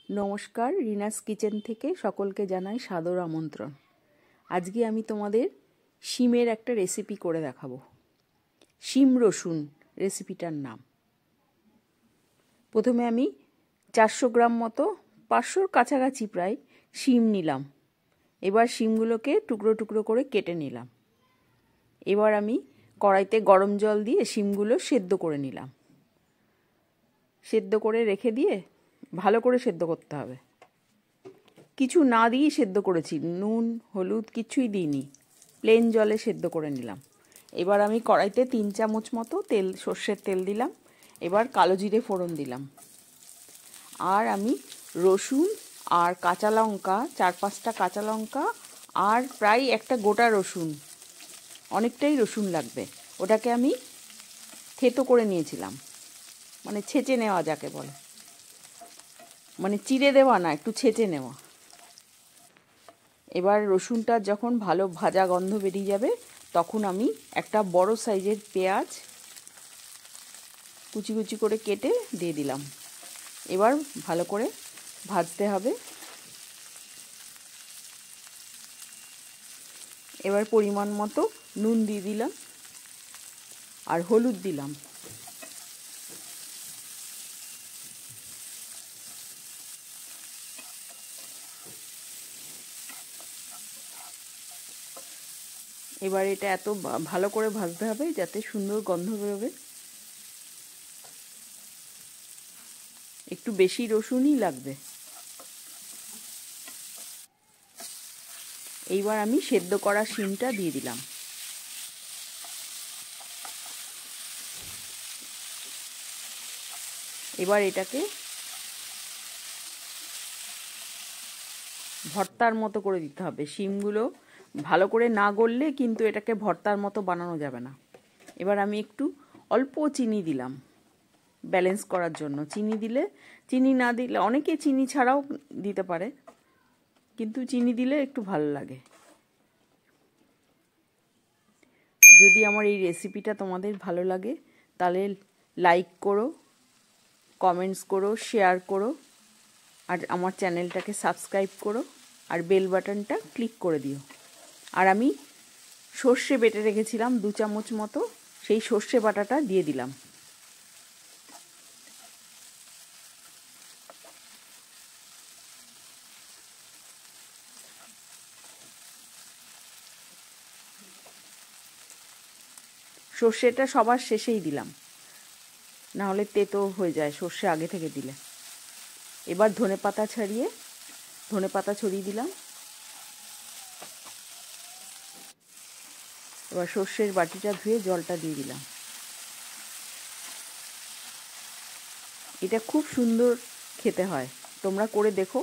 নমস্কার, রিনাস কিচেন থেকে সকলকে জানাই সাদর আমন্ত্রণ। আজকে আমি তোমাদের শিমের একটা রেসিপি করে দেখাবো। শিম রসুন রেসিপিটার নাম। প্রথমে আমি 400 গ্রাম মতো, 500-র কাছাকাছি প্রায় শিম নিলাম। এবার শিমগুলোকে টুকরো টুকরো করে কেটে নিলাম। এবার আমি কড়াইতে গরম জল দিয়ে শিমগুলো সেদ্ধ করে নিলাম। সেদ্ধ করে রেখে দিয়ে ভালো করে সেদ্ধ করতে হবে। কিছু না দিয়েই সেদ্ধ করেছি, নুন হলুদ কিছুই দিইনি, প্লেন জলে সেদ্ধ করে নিলাম। এবার আমি কড়াইতে 3 চামচ মতো সর্ষের তেল দিলাম। এবার কালো জিরে ফোড়ন দিলাম। আর আমি রসুন আর কাঁচা লঙ্কা, 4-5টা কাঁচা লঙ্কা আর প্রায় একটা গোটা রসুন, অনেকটাই রসুন লাগবে, ওটাকে আমি থেতো করে নিয়েছিলাম, মানে ছেঁচে নেওয়া যাকে বলে, মানে চিড়ে দেওয়া না, একটু ছেঁচে নেওয়া। এবার রসুনটা যখন ভালো ভাজা গন্ধ বেরিয়ে যাবে তখন আমি একটা বড় সাইজের পেঁয়াজ কুচি কুচি করে কেটে দিয়ে দিলাম। এবার ভালো করে ভাজতে হবে। এবার পরিমাণ মতো নুন দিয়ে দিলাম আর হলুদ দিলাম। এবার এটা এত ভালো করে ভাজতে হবে যাতে সুন্দর গন্ধ বেরোবে। একটু বেশি রসুনই লাগবে। এইবার আমি সেদ্ধ করা শিমটা দিয়ে দিলাম। এবার এটাকে ভর্তার মতো করে দিতে হবে। শিমগুলো ভালো করে না গললে কিন্তু এটাকে ভর্তার মতো বানানো যাবে না। এবার আমি একটু অল্প চিনি দিলাম ব্যালেন্স করার জন্য। চিনি না দিলে, অনেকে চিনি ছাড়াও দিতে পারে, কিন্তু চিনি দিলে একটু ভালো লাগে। যদি আমার এই রেসিপিটা তোমাদের ভালো লাগে তাহলে লাইক করো, কমেন্টস করো, শেয়ার করো, আর আমার চ্যানেলটাকে সাবস্ক্রাইব করো, আর বেল বাটনটা ক্লিক করে দিও। আর আমি সর্ষে বেটে রেখেছিলাম 2 চামচ মতো, সেই সর্ষে বাটাটা দিয়ে দিলাম। সর্ষেটা সবার শেষেই দিলাম, না হলে তেতো হয়ে যায় সর্ষে আগে থেকে দিলে। এবার ধনেপাতা ছড়িয়ে দিলাম। এবার সর্ষের বাটিটা ধুয়ে জলটা দিয়ে দিলাম। এটা খুব সুন্দর খেতে হয়, তোমরা করে দেখো।